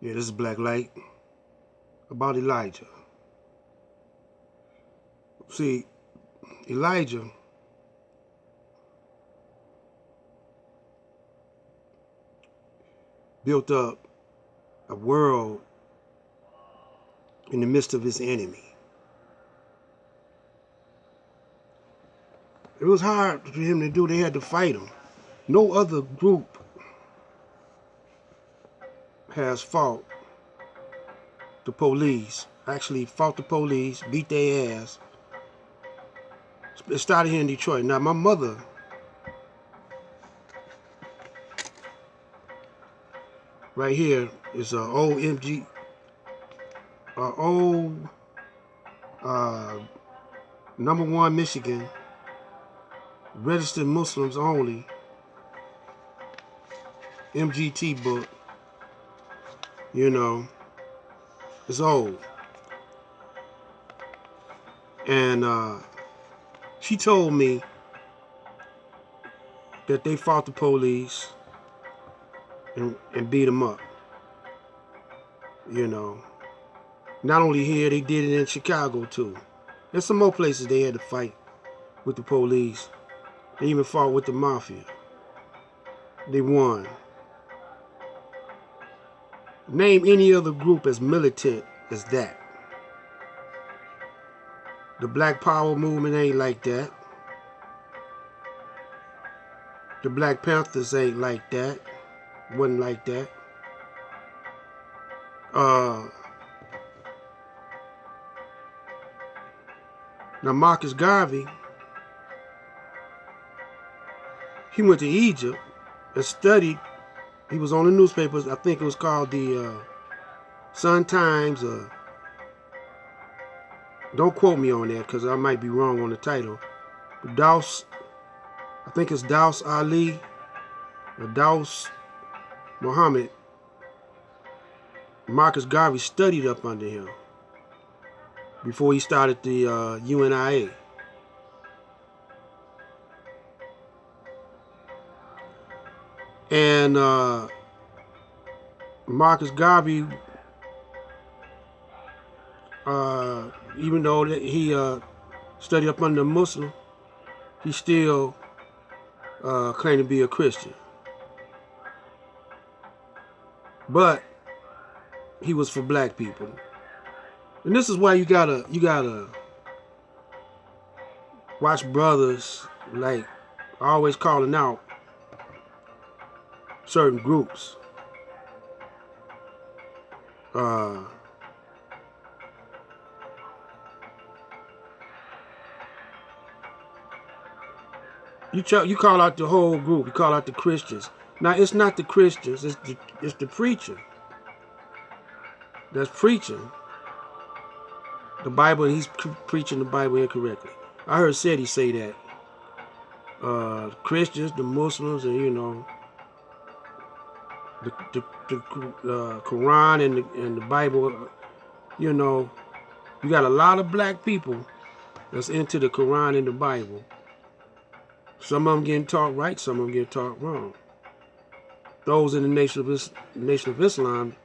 Yeah, this is Black Light about Elijah. See, Elijah built up a world in the midst of his enemy. It was hard for him to do. They had to fight him. No other group has fought the police. Actually fought the police, beat their ass. It started here in Detroit. Now my mother right here is an old MG, old #1 Michigan registered Muslims only MGT book. You know, it's old. And she told me that they fought the police and beat them up. You know, not only here, they did it in Chicago too. There's some more places they had to fight with the police. They even fought with the mafia. They won. Name any other group as militant as that. The Black Power movement ain't like that. The Black Panthers ain't like that. Wasn't like that. Now Marcus Garvey, he went to Egypt and studied. He was on the newspapers. I think it was called the Sun Times. Don't quote me on that because I might be wrong on the title. But Daus, I think it's Daus Ali or Daus Muhammad. Marcus Garvey studied up under him before he started the UNIA. And Marcus Garvey, even though he studied up under a Muslim, he still claimed to be a Christian. But he was for black people. And this is why you gotta watch brothers like always calling out certain groups. You call out the whole group. You call out the Christians. Now it's not the Christians. It's the preacher that's preaching the Bible, and he's preaching the Bible incorrectly. I heard Seti say that. Christians, the Muslims, and you know, the Quran and the Bible, you know, you got a lot of black people that's into the Quran and the Bible. Some of them getting taught right, some of them getting taught wrong. Those in the Nation of Islam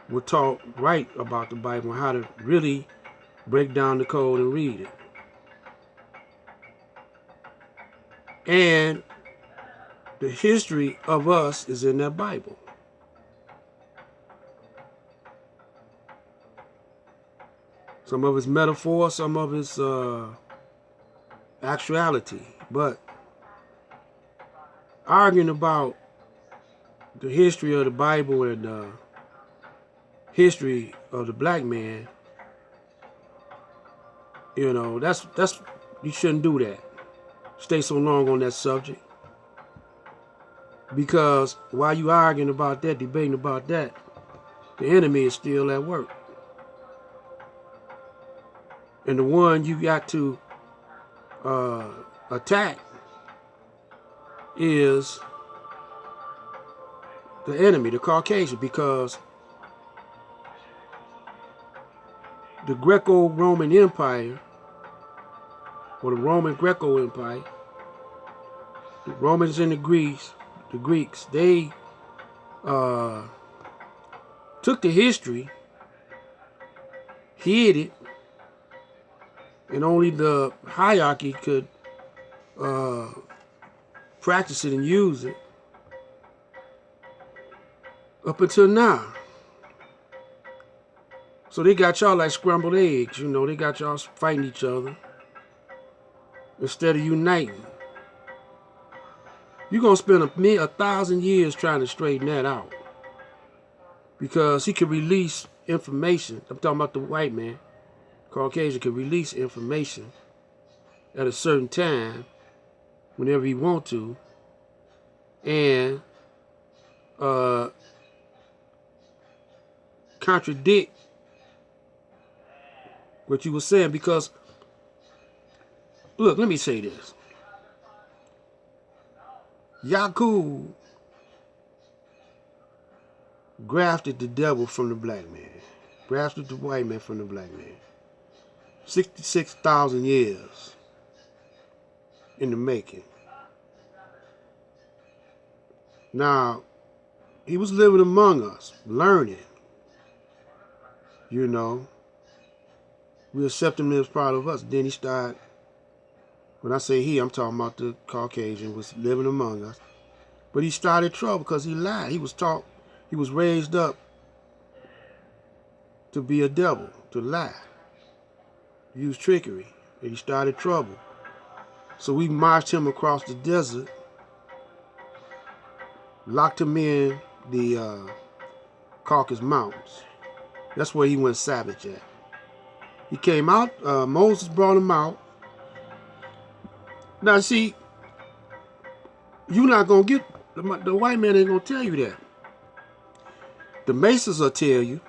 were taught right about the Bible and how to really break down the code and read it. And the history of us is in that Bible. Some of it's metaphor, some of it's actuality. But arguing about the history of the Bible and the history of the black man, you know, that's you shouldn't do that. Stay so long on that subject. Because while you arguing about that, debating about that, the enemy is still at work. And the one you got to attack is the enemy, the Caucasian, because the Greco-Roman Empire, or the Roman Greco Empire, the Romans and the Greeks, they took the history, hid it, and only the hierarchy could practice it and use it up until now. So they got y'all like scrambled eggs, you know, they got y'all fighting each other instead of uniting. You're going to spend 1,000 years trying to straighten that out. Because he could release information. I'm talking about the white man. Caucasian could release information at a certain time, whenever he want to, and contradict what you were saying. Because, look, let me say this. Yakub grafted the devil from the black man. Grafted the white man from the black man. 66,000 years in the making. Now, he was living among us, learning. You know, we accept him as part of us. Then he started, when I say he, I'm talking about the Caucasian, was living among us. But he started trouble because he lied. He was taught, he was raised up to be a devil, to lie, use trickery, and he started trouble. So we marched him across the desert, locked him in the Caucasus Mountains. That's where he went savage at. He came out, Moses brought him out. Now see, you're not going to get, the white man ain't going to tell you that. The Masons will tell you,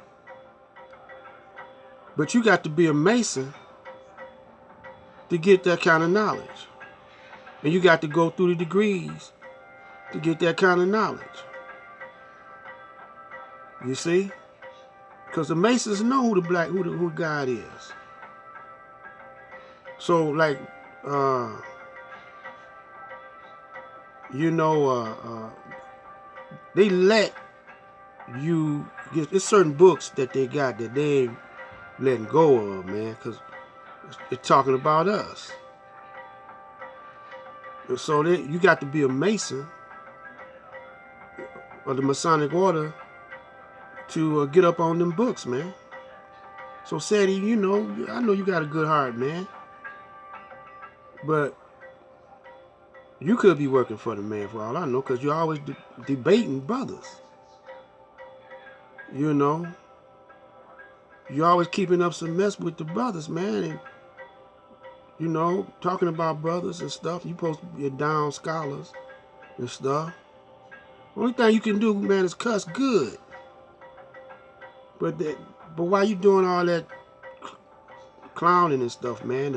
but you got to be a Mason to get that kind of knowledge. And you got to go through the degrees to get that kind of knowledge. You see? Because the Masons know who God is. So like, you know, they let you get, there's certain books that they got that they ain't letting go of, man, because it's talking about us. And so you got to be a Mason of the Masonic order to get up on them books, man. So Sadie, you know, I know you got a good heart, man, but you could be working for the man for all I know, because you're always debating brothers. You know, you're always keeping up some mess with the brothers, man, and you know, talking about brothers and stuff. You supposed to be down scholars and stuff. Only thing you can do, man, is cuss good. But why you doing all that clowning and stuff, man?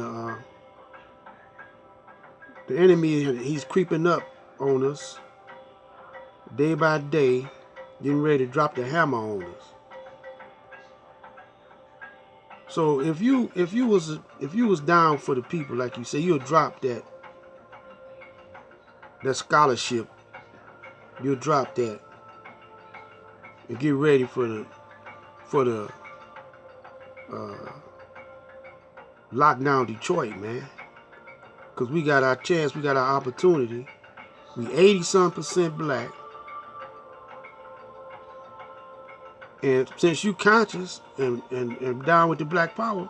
The enemy, he's creeping up on us day by day, getting ready to drop the hammer on us. So if you was down for the people, like you say, you'll drop that scholarship. You'll drop that and get ready for the lockdown Detroit, man. Because we got our chance, we got our opportunity. We 80-some% black. And since you conscious and down with the black power,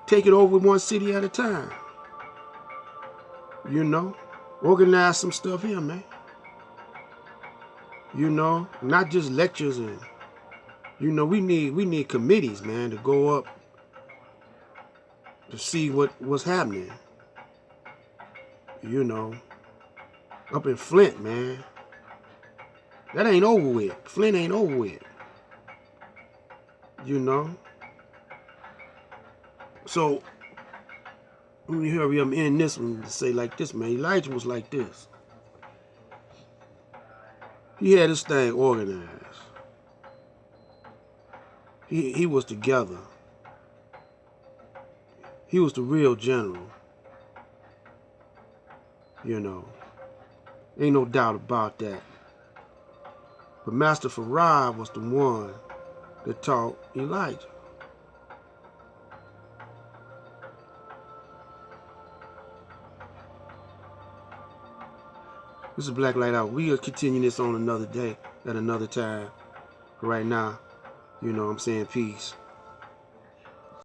take it over one city at a time. You know? Organize some stuff here, man. You know? Not just lectures and, you know, we need committees, man, to go up to see what's happening. You know, up in Flint, man. That ain't over with. Flint ain't over with. You know? So, let me hurry up and end this one to say like this, man. Elijah was like this. He had this thing organized. He was together. He was the real general. You know, ain't no doubt about that. But Master Farad was the one that taught Elijah. This is Black Light Out. We'll continue this on another day, at another time. Right now, you know what I'm saying, peace.